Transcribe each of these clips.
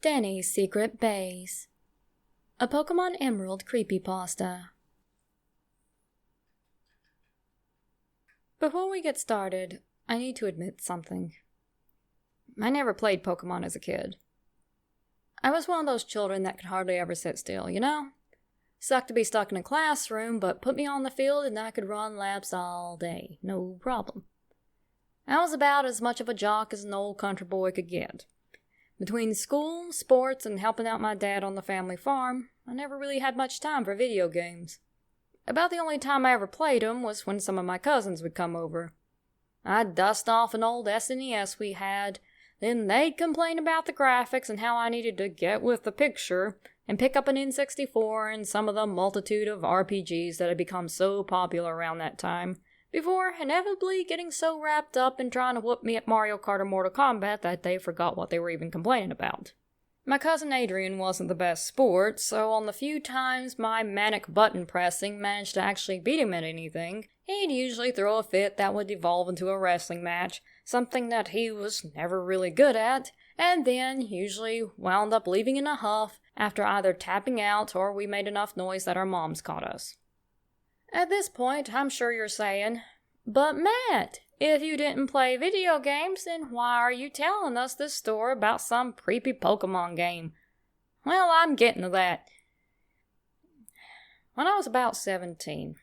Danny's Secret Base. A Pokemon Emerald Creepypasta. Before we get started, I need to admit something. I never played Pokemon as a kid. I was one of those children that could hardly ever sit still, you know? Sucked to be stuck in a classroom, but put me on the field and I could run laps all day, no problem. I was about as much of a jock as an old country boy could get. Between school, sports, and helping out my dad on the family farm, I never really had much time for video games. About the only time I ever played them was when some of my cousins would come over. I'd dust off an old SNES we had, then they'd complain about the graphics and how I needed to get with the picture, and pick up an N64 and some of the multitude of RPGs that had become so popular around that time, before inevitably getting so wrapped up in trying to whoop me at Mario Kart or Mortal Kombat that they forgot what they were even complaining about. My cousin Adrian wasn't the best sport, so on the few times my manic button pressing managed to actually beat him at anything, he'd usually throw a fit that would devolve into a wrestling match, something that he was never really good at, and then usually wound up leaving in a huff after either tapping out or we made enough noise that our moms caught us. At this point, I'm sure you're saying, "But Matt, if you didn't play video games, then why are you telling us this story about some creepy Pokemon game?" Well, I'm getting to that. When I was about 17,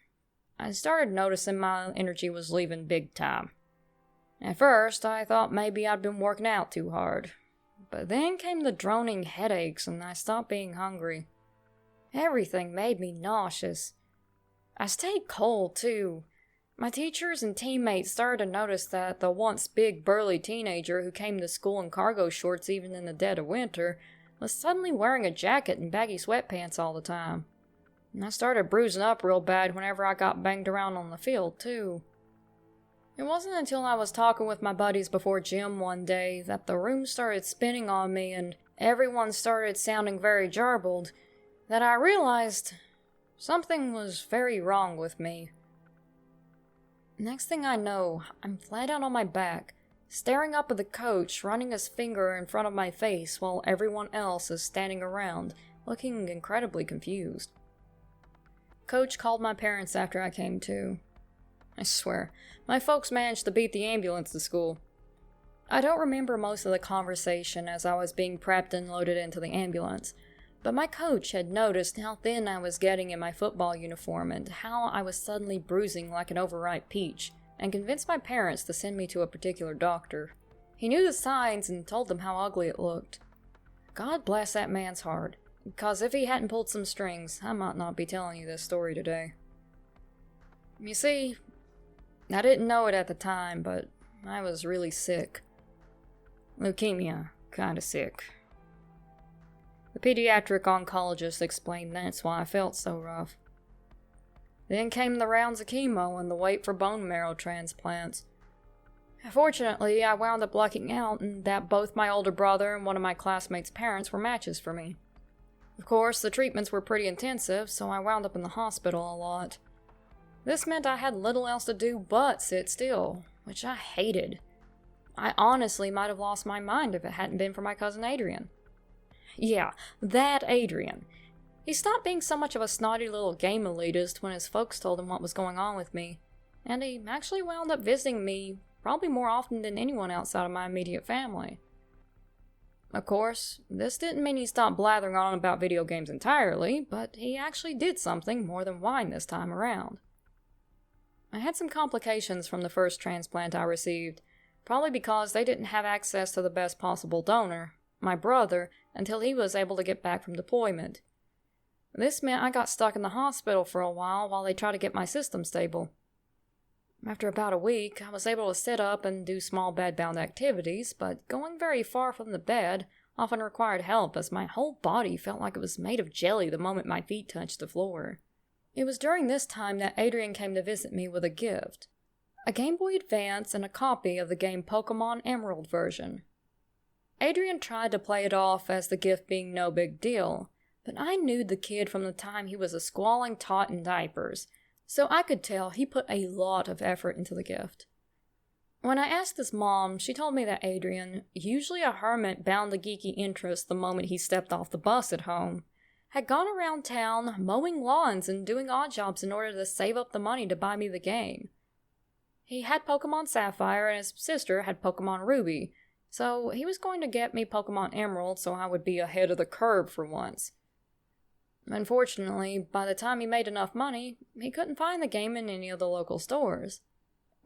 I started noticing my energy was leaving big time. At first, I thought maybe I'd been working out too hard. But then came the droning headaches and I stopped being hungry. Everything made me nauseous. I stayed cold, too. My teachers and teammates started to notice that the once big burly teenager who came to school in cargo shorts even in the dead of winter was suddenly wearing a jacket and baggy sweatpants all the time. And I started bruising up real bad whenever I got banged around on the field, too. It wasn't until I was talking with my buddies before gym one day that the room started spinning on me and everyone started sounding very jarbled that I realized something was very wrong with me. Next thing I know, I'm flat out on my back, staring up at the coach, running his finger in front of my face while everyone else is standing around, looking incredibly confused. Coach called my parents after I came to. I swear, my folks managed to beat the ambulance to school. I don't remember most of the conversation as I was being prepped and loaded into the ambulance, but my coach had noticed how thin I was getting in my football uniform and how I was suddenly bruising like an overripe peach, and convinced my parents to send me to a particular doctor. He knew the signs and told them how ugly it looked. God bless that man's heart, because if he hadn't pulled some strings, I might not be telling you this story today. You see, I didn't know it at the time, but I was really sick. Leukemia, kinda sick. The pediatric oncologist explained that's why I felt so rough. Then came the rounds of chemo and the wait for bone marrow transplants. Fortunately, I wound up lucking out in that both my older brother and one of my classmates' parents were matches for me. Of course, the treatments were pretty intensive, so I wound up in the hospital a lot. This meant I had little else to do but sit still, which I hated. I honestly might have lost my mind if it hadn't been for my cousin Adrian. Yeah, that Adrian. He stopped being so much of a snotty little game elitist when his folks told him what was going on with me, and he actually wound up visiting me probably more often than anyone outside of my immediate family. Of course, this didn't mean he stopped blathering on about video games entirely, but he actually did something more than whine this time around. I had some complications from the first transplant I received, probably because they didn't have access to the best possible donor, my brother, until he was able to get back from deployment. This meant I got stuck in the hospital for a while they tried to get my system stable. After about a week, I was able to sit up and do small bed-bound activities, but going very far from the bed often required help as my whole body felt like it was made of jelly the moment my feet touched the floor. It was during this time that Adrian came to visit me with a gift. A Game Boy Advance and a copy of the game Pokemon Emerald version. Adrian tried to play it off as the gift being no big deal, but I knew the kid from the time he was a squalling tot in diapers, so I could tell he put a lot of effort into the gift. When I asked his mom, she told me that Adrian, usually a hermit bound to geeky interests the moment he stepped off the bus at home, had gone around town mowing lawns and doing odd jobs in order to save up the money to buy me the game. He had Pokemon Sapphire and his sister had Pokemon Ruby, so he was going to get me Pokemon Emerald so I would be ahead of the curve for once. Unfortunately, by the time he made enough money, he couldn't find the game in any of the local stores.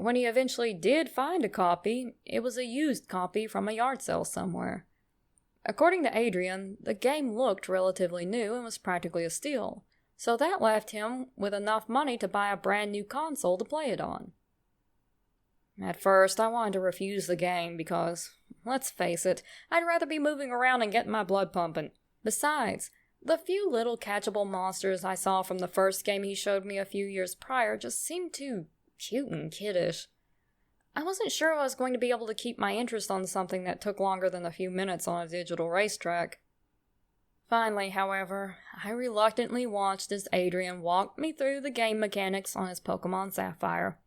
When he eventually did find a copy, it was a used copy from a yard sale somewhere. According to Adrian, the game looked relatively new and was practically a steal, so that left him with enough money to buy a brand new console to play it on. At first, I wanted to refuse the game because, let's face it, I'd rather be moving around and getting my blood pumping. Besides, the few little catchable monsters I saw from the first game he showed me a few years prior just seemed too cute and kiddish. I wasn't sure I was going to be able to keep my interest on something that took longer than a few minutes on a digital racetrack. Finally, however, I reluctantly watched as Adrian walked me through the game mechanics on his Pokemon Sapphire.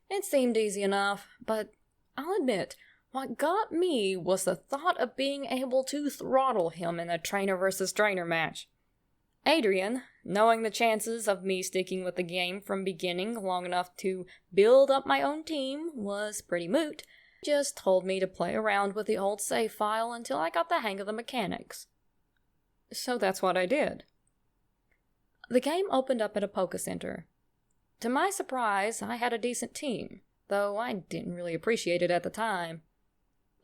It seemed easy enough, but I'll admit, what got me was the thought of being able to throttle him in a trainer versus trainer match. Adrian, knowing the chances of me sticking with the game from beginning long enough to build up my own team was pretty moot, just told me to play around with the old save file until I got the hang of the mechanics. So that's what I did. The game opened up at a Poke Center. To my surprise, I had a decent team, though I didn't really appreciate it at the time.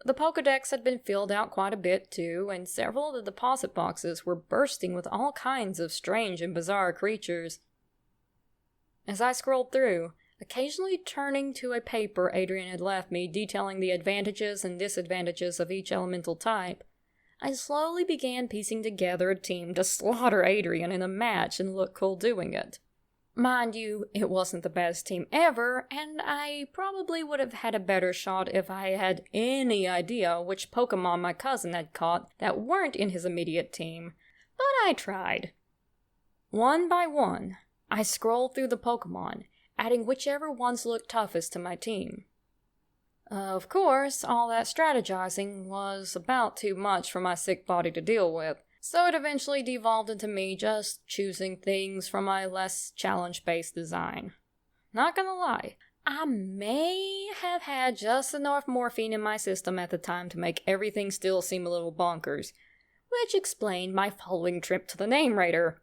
The Pokedex had been filled out quite a bit, too, and several of the deposit boxes were bursting with all kinds of strange and bizarre creatures. As I scrolled through, occasionally turning to a paper Adrian had left me detailing the advantages and disadvantages of each elemental type, I slowly began piecing together a team to slaughter Adrian in a match and look cool doing it. Mind you, it wasn't the best team ever, and I probably would have had a better shot if I had any idea which Pokemon my cousin had caught that weren't in his immediate team, but I tried. One by one, I scrolled through the Pokemon, adding whichever ones looked toughest to my team. Of course, all that strategizing was about too much for my sick body to deal with, so it eventually devolved into me just choosing things from my less challenge-based design. Not gonna lie, I may have had just enough morphine in my system at the time to make everything still seem a little bonkers, which explained my following trip to the name raider.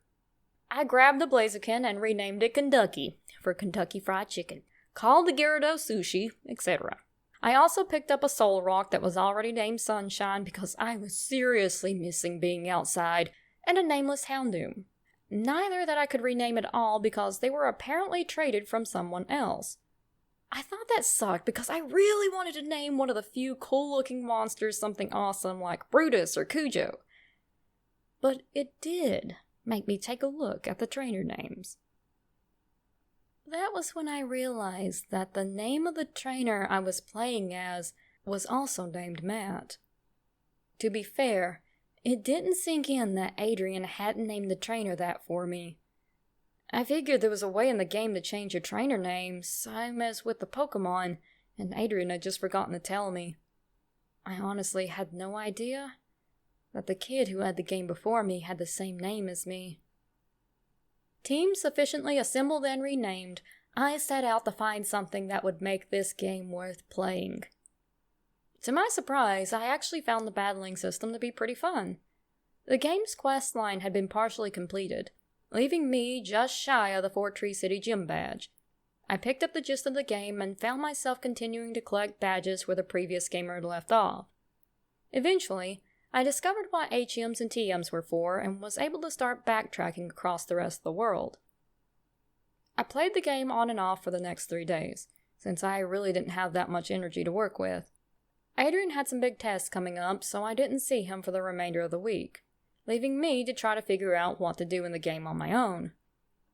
I grabbed the Blaziken and renamed it Kentucky, for Kentucky Fried Chicken, called the Gyarados Sushi, etc. I also picked up a Soul Rock that was already named Sunshine because I was seriously missing being outside, and a nameless Houndoom. Neither that I could rename at all because they were apparently traded from someone else. I thought that sucked because I really wanted to name one of the few cool-looking monsters something awesome like Brutus or Cujo. But it did make me take a look at the trainer names. That was when I realized that the name of the trainer I was playing as was also named Matt. To be fair, it didn't sink in that Adrian hadn't named the trainer that for me. I figured there was a way in the game to change your trainer names, same as with the Pokemon, and Adrian had just forgotten to tell me. I honestly had no idea that the kid who had the game before me had the same name as me. Team sufficiently assembled and renamed, I set out to find something that would make this game worth playing. To my surprise, I actually found the battling system to be pretty fun. The game's quest line had been partially completed, leaving me just shy of the Fort Tree City gym badge. I picked up the gist of the game and found myself continuing to collect badges where the previous gamer had left off. Eventually, I discovered what HMs and TMs were for and was able to start backtracking across the rest of the world. I played the game on and off for the next 3 days, since I really didn't have that much energy to work with. Adrian had some big tests coming up, so I didn't see him for the remainder of the week, leaving me to try to figure out what to do in the game on my own.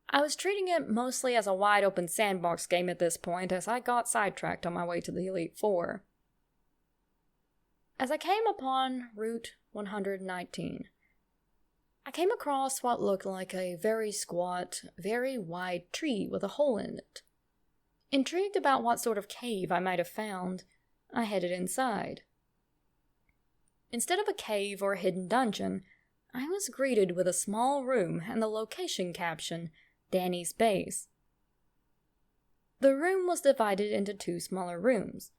I was treating it mostly as a wide-open sandbox game at this point as I got sidetracked on my way to the Elite Four. As I came upon Route 119, I came across what looked like a very squat, very wide tree with a hole in it. Intrigued about what sort of cave I might have found, I headed inside. Instead of a cave or a hidden dungeon, I was greeted with a small room and the location caption, Danny's Base. The room was divided into 2 smaller rooms.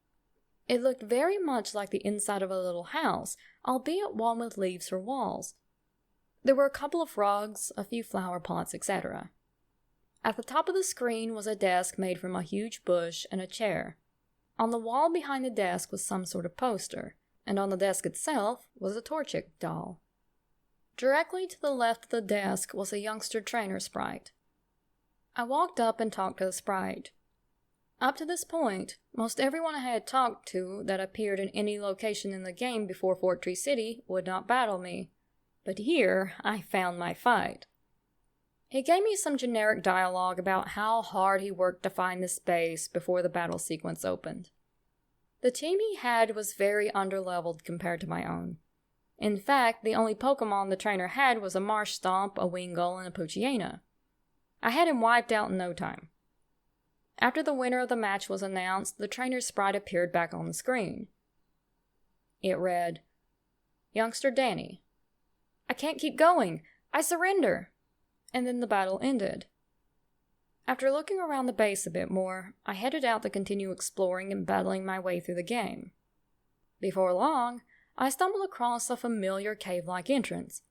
It looked very much like the inside of a little house, albeit one with leaves for walls. There were a couple of rugs, a few flower pots, etc. At the top of the screen was a desk made from a huge bush and a chair. On the wall behind the desk was some sort of poster, and on the desk itself was a Torchic doll. Directly to the left of the desk was a youngster trainer sprite. I walked up and talked to the sprite. Up to this point, most everyone I had talked to that appeared in any location in the game before Fort Tree City would not battle me. But here, I found my fight. He gave me some generic dialogue about how hard he worked to find this base before the battle sequence opened. The team he had was very underleveled compared to my own. In fact, the only Pokemon the trainer had was a Marsh Stomp, a Wingull, and a Poochyena. I had him wiped out in no time. After the winner of the match was announced, the trainer's sprite appeared back on the screen. It read, "Youngster Danny. I can't keep going. I surrender." And then the battle ended. After looking around the base a bit more, I headed out to continue exploring and battling my way through the game. Before long, I stumbled across a familiar cave-like entrance,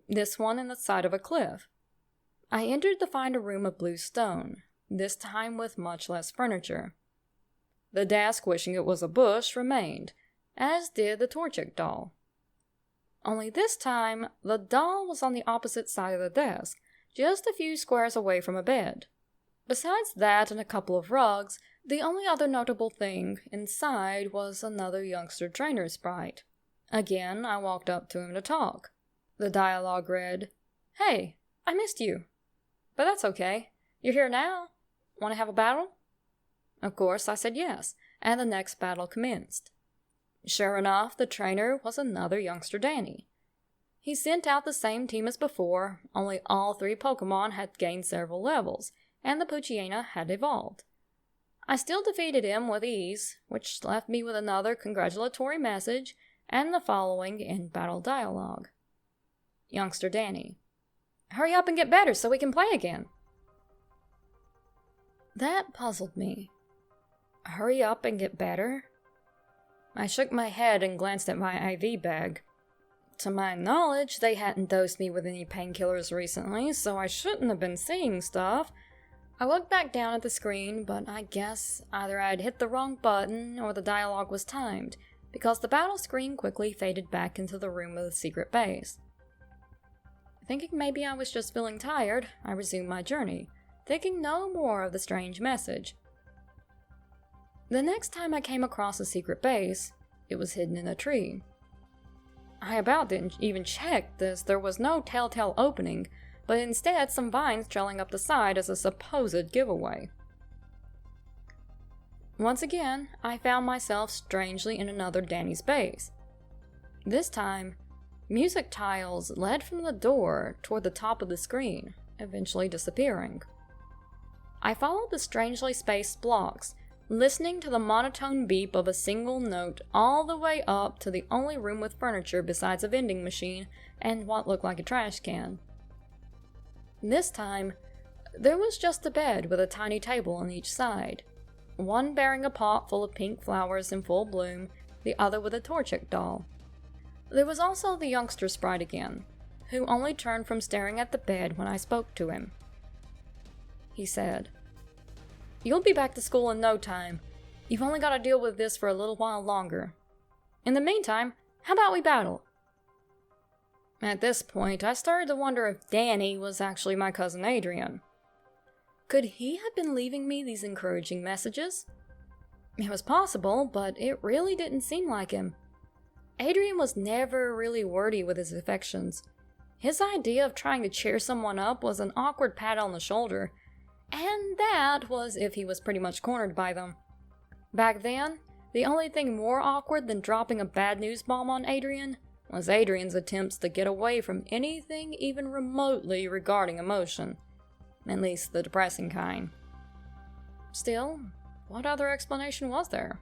this one in the side of a cliff. I entered to find a room of blue stone, this time with much less furniture. The desk, wishing it was a bush, remained, as did the Torchic doll. Only this time, the doll was on the opposite side of the desk, just a few squares away from a bed. Besides that and a couple of rugs, the only other notable thing inside was another youngster trainer sprite. Again, I walked up to him to talk. The dialogue read, "Hey, I missed you. But that's okay. You're here now. Want to have a battle?" Of course, I said yes, and the next battle commenced. Sure enough, the trainer was another youngster Danny. He sent out the same team as before, only all 3 Pokemon had gained several levels, and the Poochyena had evolved. I still defeated him with ease, which left me with another congratulatory message and the following in-battle dialogue. Youngster Danny. "Hurry up and get better so we can play again." That puzzled me. Hurry up and get better? I shook my head and glanced at my IV bag. To my knowledge, they hadn't dosed me with any painkillers recently, so I shouldn't have been seeing stuff. I looked back down at the screen, but I guess either I'd hit the wrong button or the dialogue was timed, because the battle screen quickly faded back into the room of the secret base. Thinking maybe I was just feeling tired, I resumed my journey, thinking no more of the strange message. The next time I came across a secret base, it was hidden in a tree. I about didn't even check this. There was no telltale opening, but instead some vines trailing up the side as a supposed giveaway. Once again, I found myself strangely in another Danny's base. This time, music tiles led from the door toward the top of the screen, eventually disappearing. I followed the strangely spaced blocks, listening to the monotone beep of a single note all the way up to the only room with furniture besides a vending machine and what looked like a trash can. This time, there was just a bed with a tiny table on each side, one bearing a pot full of pink flowers in full bloom, the other with a Torchic doll. There was also the youngster sprite again, who only turned from staring at the bed when I spoke to him. He said, "You'll be back to school in no time. You've only got to deal with this for a little while longer. In the meantime, how about we battle?" At this point, I started to wonder if Danny was actually my cousin Adrian. Could he have been leaving me these encouraging messages? It was possible, but it really didn't seem like him. Adrian was never really wordy with his affections. His idea of trying to cheer someone up was an awkward pat on the shoulder, and that was if he was pretty much cornered by them. Back then, the only thing more awkward than dropping a bad news bomb on Adrian was Adrian's attempts to get away from anything even remotely regarding emotion, at least the depressing kind. Still, what other explanation was there?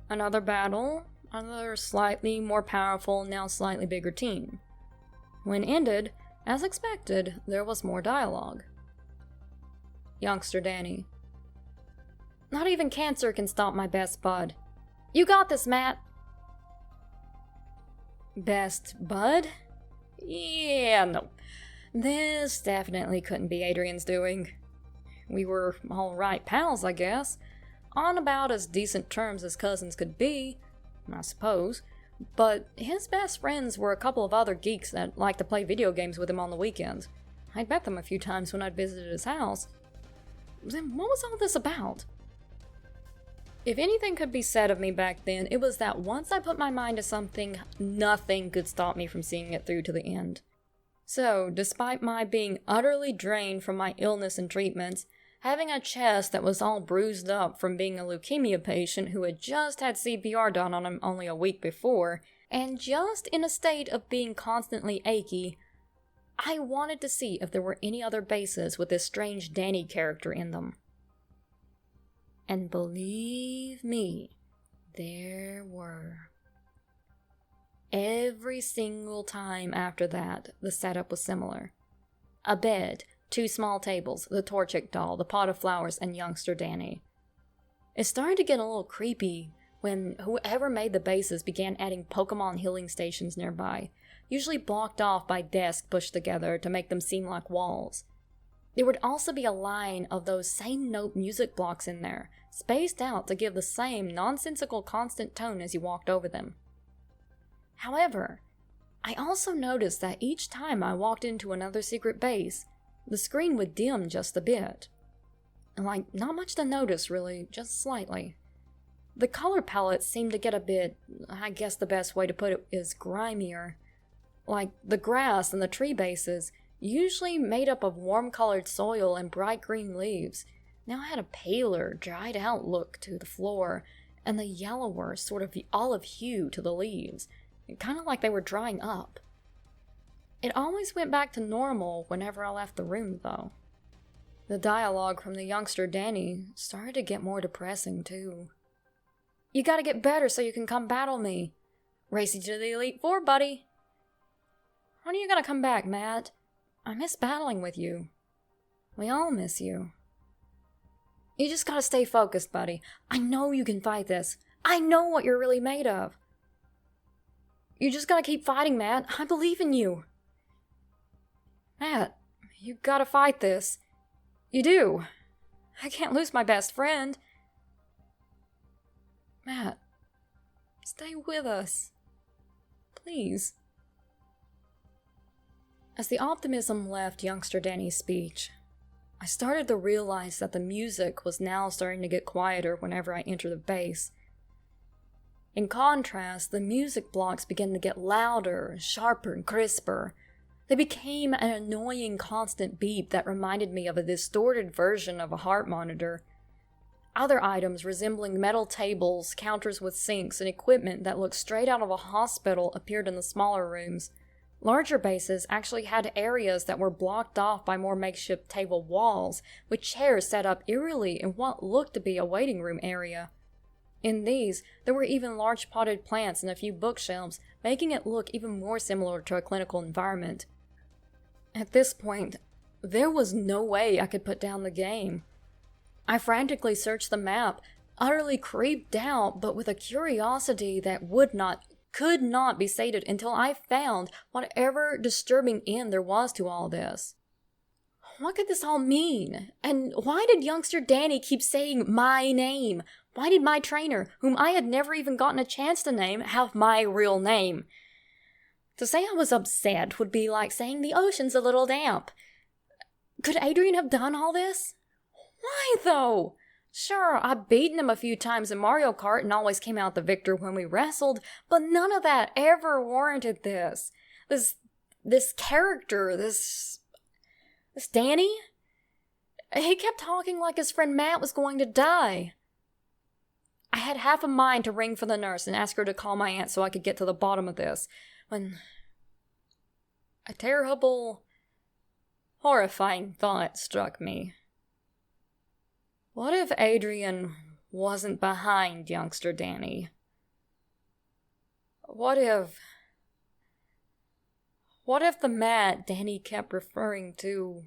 Another battle, another slightly more powerful, now slightly bigger team. When ended, as expected, there was more dialogue. Youngster Danny. Not even cancer can stop my best bud. You got this, Matt. Best bud? Yeah, no. This definitely couldn't be Adrian's doing. We were alright pals, I guess. On about as decent terms as cousins could be, I suppose. But his best friends were a couple of other geeks that liked to play video games with him on the weekends. I'd met them a few times when I'd visited his house. Then what was all this about? If anything could be said of me back then, it was that once I put my mind to something, nothing could stop me from seeing it through to the end. So, despite my being utterly drained from my illness and treatments, having a chest that was all bruised up from being a leukemia patient who had just had CPR done on him only a week before, and just in a state of being constantly achy, I wanted to see if there were any other bases with this strange Danny character in them. And believe me, there were. Every single time after that, the setup was similar. A bed, 2 small tables, the Torchic doll, the pot of flowers, and youngster Danny. It started to get a little creepy when whoever made the bases began adding Pokemon healing stations nearby, usually blocked off by desks pushed together to make them seem like walls. There would also be a line of those same note music blocks in there, spaced out to give the same nonsensical constant tone as you walked over them. However, I also noticed that each time I walked into another secret base, the screen would dim just a bit. Like, not much to notice really, just slightly. The color palette seemed to get a bit, I guess the best way to put it is grimier. Like, the grass and the tree bases, usually made up of warm-colored soil and bright green leaves, now had a paler, dried-out look to the floor, and the yellower, sort of olive hue to the leaves, kind of like they were drying up. It always went back to normal whenever I left the room, though. The dialogue from the youngster Danny started to get more depressing, too. You gotta get better so you can come battle me. Race you to the Elite Four, buddy. When are you gonna come back, Matt? I miss battling with you. We all miss you. You just gotta stay focused, buddy. I know you can fight this. I know what you're really made of. You just gotta keep fighting, Matt. I believe in you. Matt, you gotta fight this. You do. I can't lose my best friend. Matt, stay with us. Please. As the optimism left youngster Danny's speech, I started to realize that the music was now starting to get quieter whenever I entered the base. In contrast, the music blocks began to get louder, sharper, and crisper. They became an annoying constant beep that reminded me of a distorted version of a heart monitor. Other items resembling metal tables, counters with sinks, and equipment that looked straight out of a hospital appeared in the smaller rooms. Larger bases actually had areas that were blocked off by more makeshift table walls, with chairs set up eerily in what looked to be a waiting room area. In these, there were even large potted plants and a few bookshelves, making it look even more similar to a clinical environment. At this point, there was no way I could put down the game. I frantically searched the map, utterly creeped out, but with a curiosity that could not be sated until I found whatever disturbing end there was to all this. What could this all mean? And why did youngster Danny keep saying my name? Why did my trainer, whom I had never even gotten a chance to name, have my real name? To say I was upset would be like saying the ocean's a little damp. Could Adrian have done all this? Why, though? Sure, I've beaten him a few times in Mario Kart and always came out the victor when we wrestled, but none of that ever warranted this. This character, this Danny? He kept talking like his friend Matt was going to die. I had half a mind to ring for the nurse and ask her to call my aunt so I could get to the bottom of this, when a terrible, horrifying thought struck me. What if Adrian wasn't behind youngster Danny? What if the Matt Danny kept referring to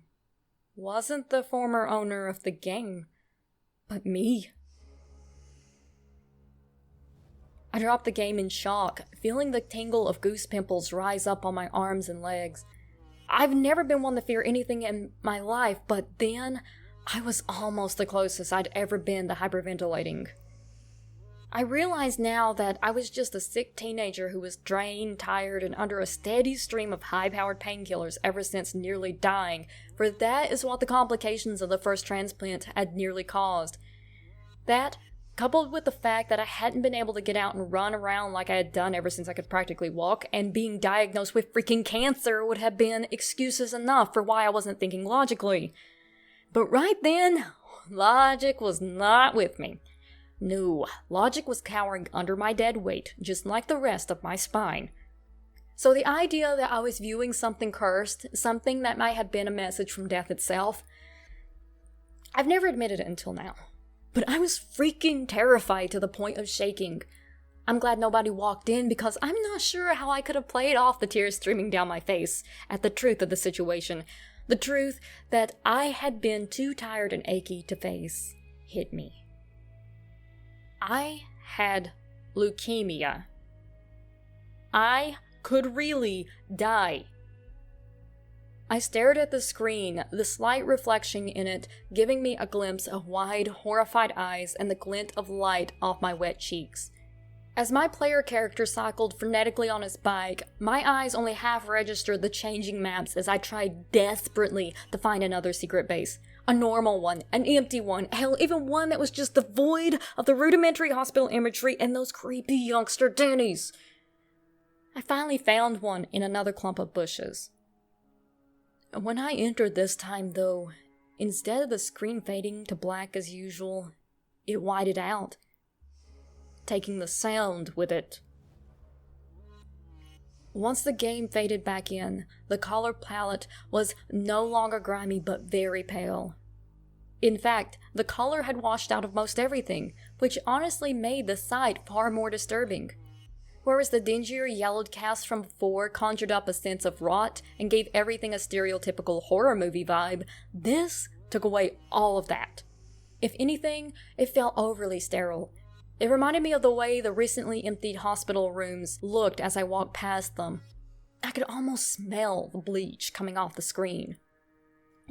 wasn't the former owner of the game, but me? I dropped the game in shock, feeling the tingle of goose pimples rise up on my arms and legs. I've never been one to fear anything in my life, but then I was almost the closest I'd ever been to hyperventilating. I realize now that I was just a sick teenager who was drained, tired, and under a steady stream of high-powered painkillers ever since nearly dying, for that is what the complications of the first transplant had nearly caused. That, coupled with the fact that I hadn't been able to get out and run around like I had done ever since I could practically walk, and being diagnosed with freaking cancer would have been excuses enough for why I wasn't thinking logically. But right then, logic was not with me. No, logic was cowering under my dead weight, just like the rest of my spine. So the idea that I was viewing something cursed, something that might have been a message from death itself, I've never admitted it until now. But I was freaking terrified to the point of shaking. I'm glad nobody walked in because I'm not sure how I could have played off the tears streaming down my face at the truth of the situation. The truth that I had been too tired and achy to face hit me. I had leukemia. I could really die. I stared at the screen, the slight reflection in it giving me a glimpse of wide, horrified eyes and the glint of light off my wet cheeks. As my player character cycled frenetically on his bike, my eyes only half registered the changing maps as I tried desperately to find another secret base. A normal one, an empty one, hell, even one that was just devoid of the rudimentary hospital imagery and those creepy youngster Dannies. I finally found one in another clump of bushes. When I entered this time, though, instead of the screen fading to black as usual, it whited out, taking the sound with it. Once the game faded back in, the color palette was no longer grimy but very pale. In fact, the color had washed out of most everything, which honestly made the sight far more disturbing. Whereas the dingier yellowed cast from before conjured up a sense of rot and gave everything a stereotypical horror movie vibe, this took away all of that. If anything, it felt overly sterile. It reminded me of the way the recently emptied hospital rooms looked as I walked past them. I could almost smell the bleach coming off the screen.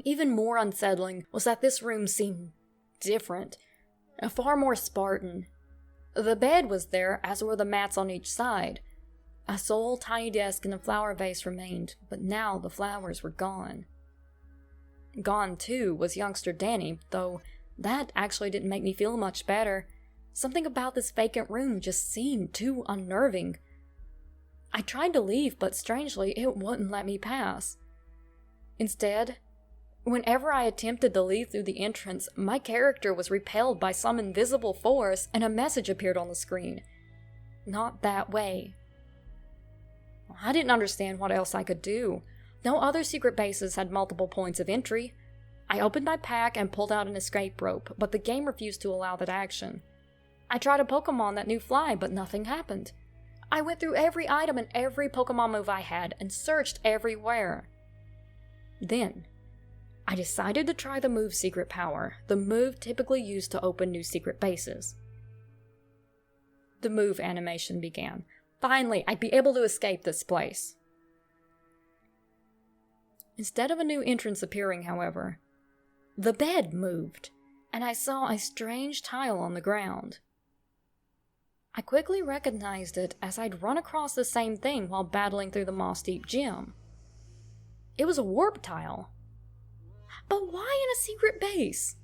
Even more unsettling was that this room seemed different, far more Spartan. The bed was there, as were the mats on each side. A sole tiny desk and a flower vase remained, but now the flowers were gone. Gone, too, was youngster Danny, though that actually didn't make me feel much better. Something about this vacant room just seemed too unnerving. I tried to leave, but strangely, it wouldn't let me pass. Instead, whenever I attempted to leave through the entrance, my character was repelled by some invisible force and a message appeared on the screen. Not that way. I didn't understand what else I could do. No other secret bases had multiple points of entry. I opened my pack and pulled out an escape rope, but the game refused to allow that action. I tried a Pokemon that knew Fly, but nothing happened. I went through every item and every Pokemon move I had and searched everywhere. Then, I decided to try the move secret power, the move typically used to open new secret bases. The move animation began. Finally, I'd be able to escape this place. Instead of a new entrance appearing, however, the bed moved, and I saw a strange tile on the ground. I quickly recognized it as I'd run across the same thing while battling through the moss-deep gym. It was a warp tile. But why in a secret base?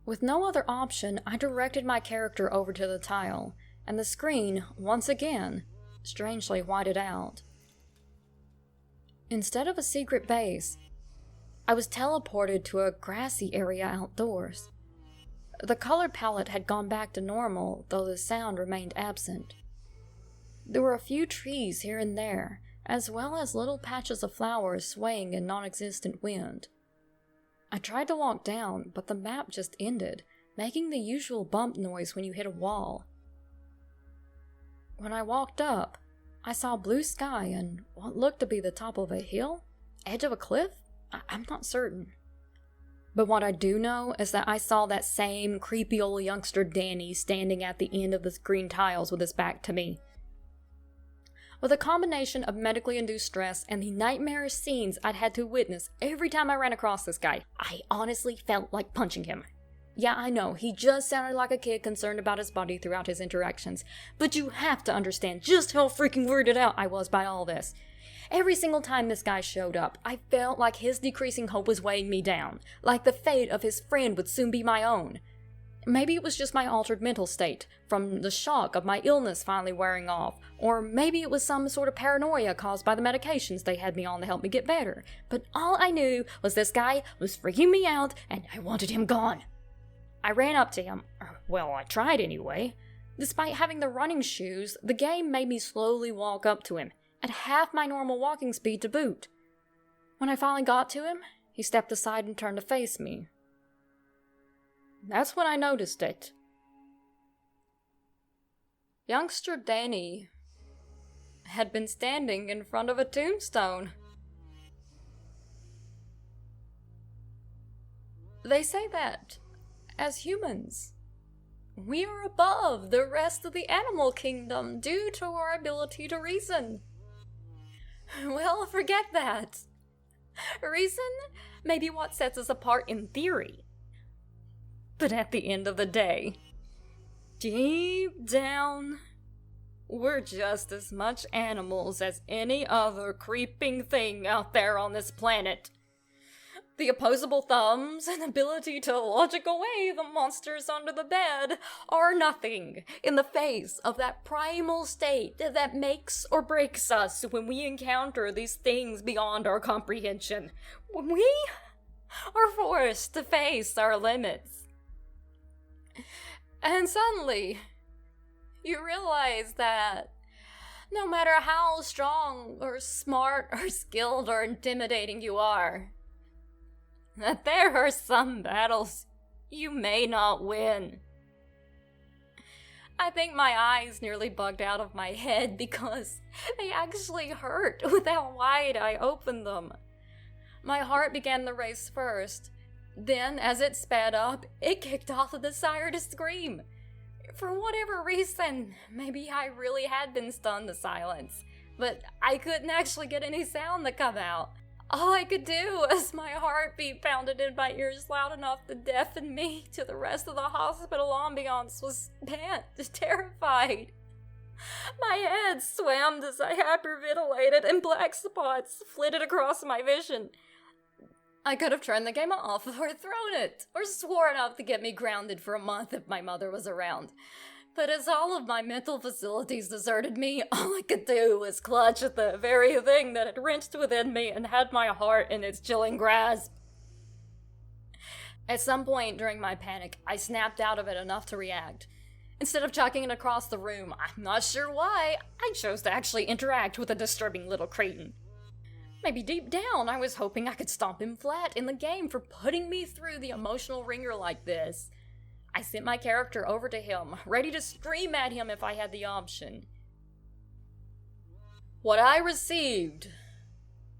With no other option, I directed my character over to the tile, and the screen, once again, strangely whited out. Instead of a secret base, I was teleported to a grassy area outdoors. The color palette had gone back to normal, though the sound remained absent. There were a few trees here and there, as well as little patches of flowers swaying in non-existent wind. I tried to walk down, but the map just ended, making the usual bump noise when you hit a wall. When I walked up, I saw blue sky and what looked to be the top of a hill, edge of a cliff. I'm not certain. But what I do know is that I saw that same creepy old youngster Danny standing at the end of the green tiles with his back to me. With a combination of medically induced stress and the nightmarish scenes I'd had to witness every time I ran across this guy, I honestly felt like punching him. Yeah, I know, he just sounded like a kid concerned about his body throughout his interactions, but you have to understand just how freaking weirded out I was by all this. Every single time this guy showed up, I felt like his decreasing hope was weighing me down, like the fate of his friend would soon be my own. Maybe it was just my altered mental state, from the shock of my illness finally wearing off, or maybe it was some sort of paranoia caused by the medications they had me on to help me get better, but all I knew was this guy was freaking me out and I wanted him gone. I ran up to him. Well, I tried anyway. Despite having the running shoes, the game made me slowly walk up to him, at half my normal walking speed to boot. When I finally got to him, he stepped aside and turned to face me. That's when I noticed it. Youngster Danny had been standing in front of a tombstone. They say that, as humans, we are above the rest of the animal kingdom due to our ability to reason. Well, forget that. Reason may be what sets us apart in theory. But at the end of the day, deep down, we're just as much animals as any other creeping thing out there on this planet. The opposable thumbs and ability to logic away the monsters under the bed are nothing in the face of that primal state that makes or breaks us when we encounter these things beyond our comprehension. When we are forced to face our limits. And suddenly, you realize that no matter how strong or smart or skilled or intimidating you are, that there are some battles you may not win. I think my eyes nearly bugged out of my head because they actually hurt with how wide I opened them. My heart began to race first. Then, as it sped up, it kicked off a desire to scream. For whatever reason, maybe I really had been stunned to silence, but I couldn't actually get any sound to come out. All I could do was my heartbeat pounded in my ears loud enough to deafen me to the rest of the hospital ambiance was pant, terrified. My head swam as I hyperventilated and black spots flitted across my vision. I could have turned the game off or thrown it, or swore enough to get me grounded for a month if my mother was around. But as all of my mental facilities deserted me, all I could do was clutch at the very thing that had wrenched within me and had my heart in its chilling grasp. At some point during my panic, I snapped out of it enough to react. Instead of chucking it across the room, I'm not sure why, I chose to actually interact with a disturbing little cretin. Maybe deep down, I was hoping I could stomp him flat in the game for putting me through the emotional ringer like this. I sent my character over to him, ready to scream at him if I had the option. What I received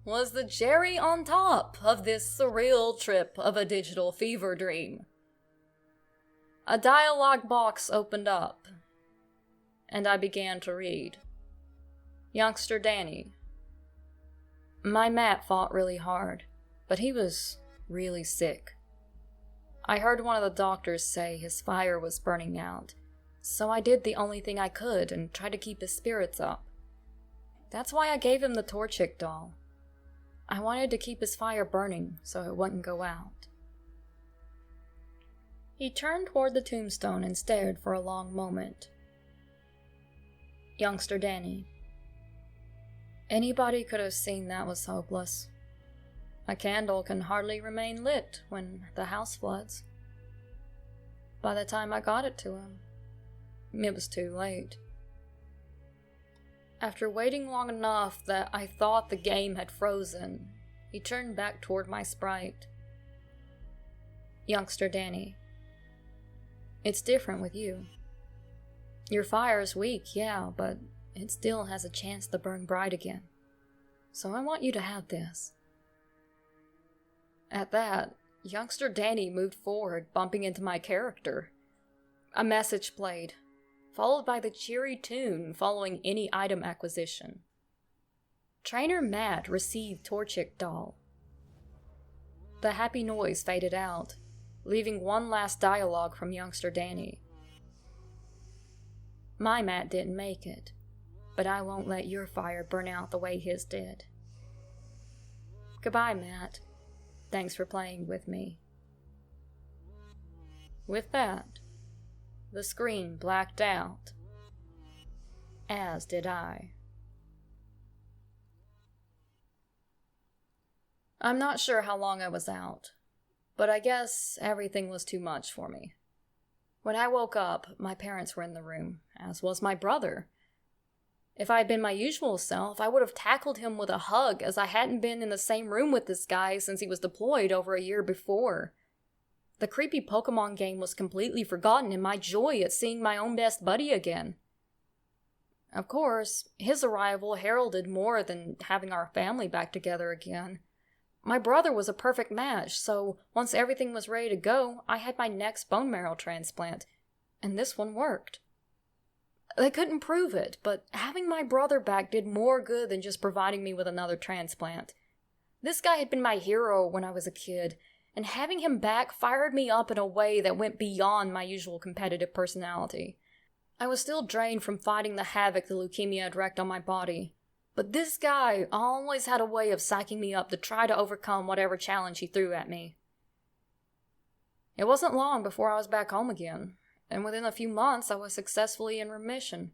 was the cherry on top of this surreal trip of a digital fever dream. A dialogue box opened up, and I began to read. Youngster Danny. My Matt fought really hard, but he was really sick. I heard one of the doctors say his fire was burning out, so I did the only thing I could and tried to keep his spirits up. That's why I gave him the Torchic doll. I wanted to keep his fire burning so it wouldn't go out. He turned toward the tombstone and stared for a long moment. Youngster Danny. Anybody could have seen that was hopeless. A candle can hardly remain lit when the house floods. By the time I got it to him, it was too late. After waiting long enough that I thought the game had frozen, he turned back toward my sprite. Youngster Danny. It's different with you. Your fire is weak, yeah, but it still has a chance to burn bright again. So I want you to have this." At that, youngster Danny moved forward, bumping into my character. A message played, followed by the cheery tune following any item acquisition. Trainer Matt received Torchic doll. The happy noise faded out, leaving one last dialogue from youngster Danny. "My Matt didn't make it, but I won't let your fire burn out the way his did. Goodbye, Matt. Thanks for playing with me." With that, the screen blacked out, as did I. I'm not sure how long I was out, but I guess everything was too much for me. When I woke up, my parents were in the room, as was my brother. If I had been my usual self, I would have tackled him with a hug, as I hadn't been in the same room with this guy since he was deployed over a year before. The creepy Pokemon game was completely forgotten in my joy at seeing my own best buddy again. Of course, his arrival heralded more than having our family back together again. My brother was a perfect match, so once everything was ready to go, I had my next bone marrow transplant, and this one worked. They couldn't prove it, but having my brother back did more good than just providing me with another transplant. This guy had been my hero when I was a kid, and having him back fired me up in a way that went beyond my usual competitive personality. I was still drained from fighting the havoc the leukemia had wreaked on my body, but this guy always had a way of psyching me up to try to overcome whatever challenge he threw at me. It wasn't long before I was back home again, and within a few months I was successfully in remission.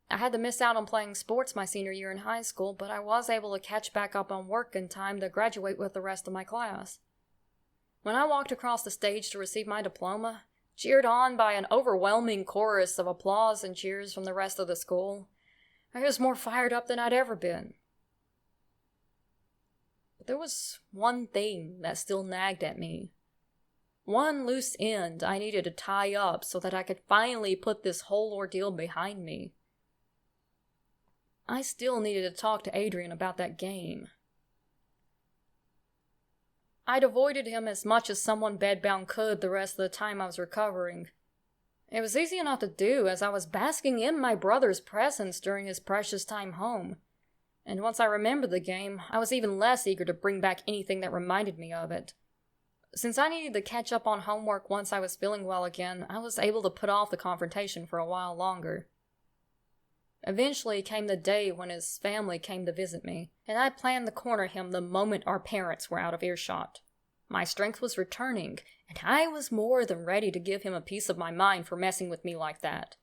I had to miss out on playing sports my senior year in high school, but I was able to catch back up on work in time to graduate with the rest of my class. When I walked across the stage to receive my diploma, cheered on by an overwhelming chorus of applause and cheers from the rest of the school, I was more fired up than I'd ever been. But there was one thing that still nagged at me. One loose end I needed to tie up so that I could finally put this whole ordeal behind me. I still needed to talk to Adrian about that game. I'd avoided him as much as someone bedbound could the rest of the time I was recovering. It was easy enough to do, as I was basking in my brother's presence during his precious time home. And once I remembered the game, I was even less eager to bring back anything that reminded me of it. Since I needed to catch up on homework once I was feeling well again, I was able to put off the confrontation for a while longer. Eventually came the day when his family came to visit me, and I planned to corner him the moment our parents were out of earshot. My strength was returning, and I was more than ready to give him a piece of my mind for messing with me like that.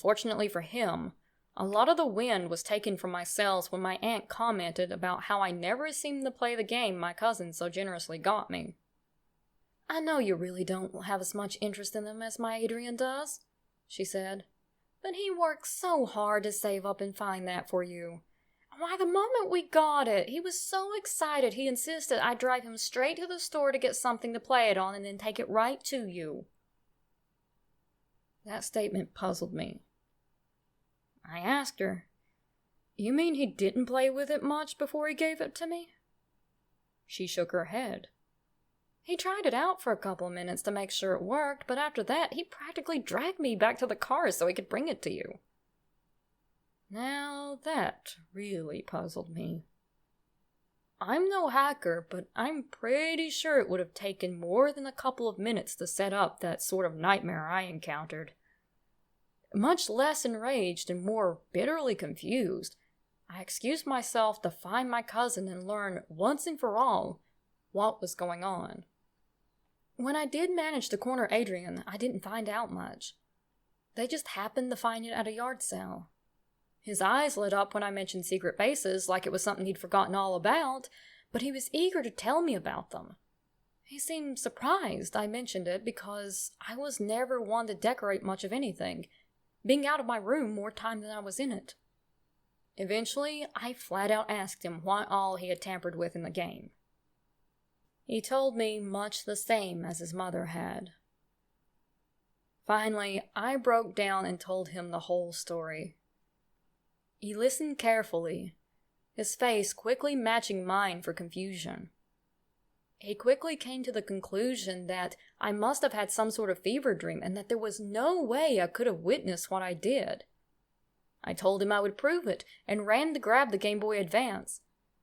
Fortunately for him, a lot of the wind was taken from my sails when my aunt commented about how I never seemed to play the game my cousin so generously got me. "I know you really don't have as much interest in them as my Adrian does," she said, "but he worked so hard to save up and find that for you. Why, the moment we got it, he was so excited he insisted I drive him straight to the store to get something to play it on and then take it right to you." That statement puzzled me. I asked her, "You mean he didn't play with it much before he gave it to me?" She shook her head. "He tried it out for a couple of minutes to make sure it worked, but after that, he practically dragged me back to the car so he could bring it to you." Now that really puzzled me. I'm no hacker, but I'm pretty sure it would have taken more than a couple of minutes to set up that sort of nightmare I encountered. Much less enraged and more bitterly confused, I excused myself to find my cousin and learn once and for all what was going on. When I did manage to corner Adrian, I didn't find out much. They just happened to find it at a yard sale. His eyes lit up when I mentioned secret bases like it was something he'd forgotten all about, but he was eager to tell me about them. He seemed surprised I mentioned it because I was never one to decorate much of anything, being out of my room more time than I was in it. Eventually, I flat out asked him what all he had tampered with in the game. He told me much the same as his mother had, Finally, I broke down and told him the whole story. He listened carefully, his face quickly matching mine for confusion. He quickly came to the conclusion that I must have had some sort of fever dream and that there was no way I could have witnessed what I did. I told him I would prove it and ran to grab the Game Boy Advance.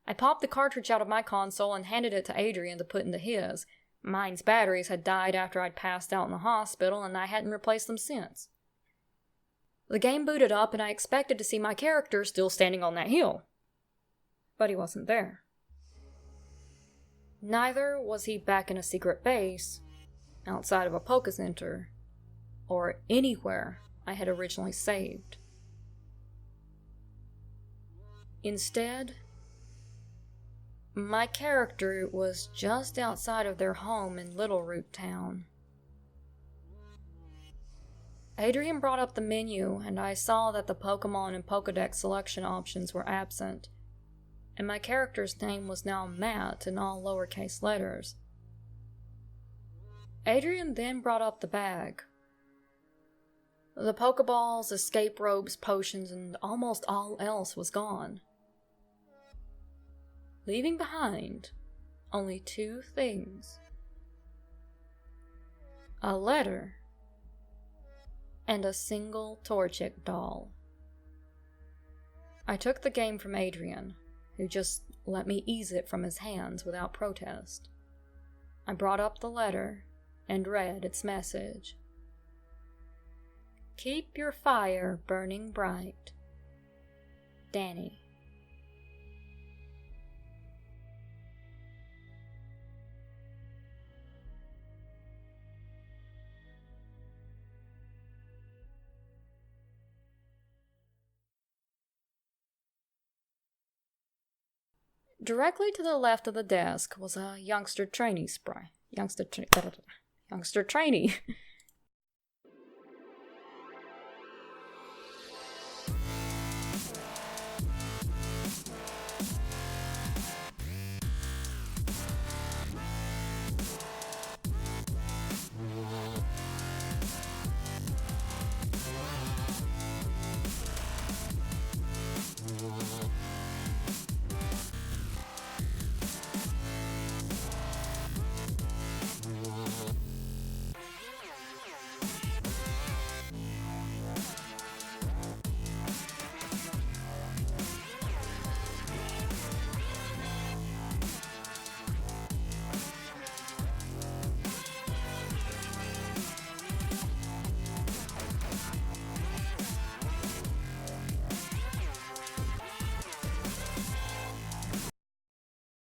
I popped the cartridge out of my console and handed it to Adrian to put into his. Mine's batteries had died after I'd passed out in the hospital and I hadn't replaced them since. The game booted up and I expected to see my character still standing on that hill. But he wasn't there. Neither was he back in a secret base, outside of a Poke Center, or anywhere I had originally saved. Instead, my character was just outside of their home in Little Root Town. Adrian brought up the menu, and I saw that the Pokemon and Pokedex selection options were absent, and my character's name was now Matt in all lowercase letters. Adrian then brought up the bag. The Pokeballs, escape ropes, potions, and almost all else was gone, leaving behind only two things: a letter and a single Torchic doll. I took the game from Adrian, who just let me ease it from his hands without protest. I brought up the letter and read its message. Keep your fire burning bright. Danny. Directly to the left of the desk was a youngster trainee.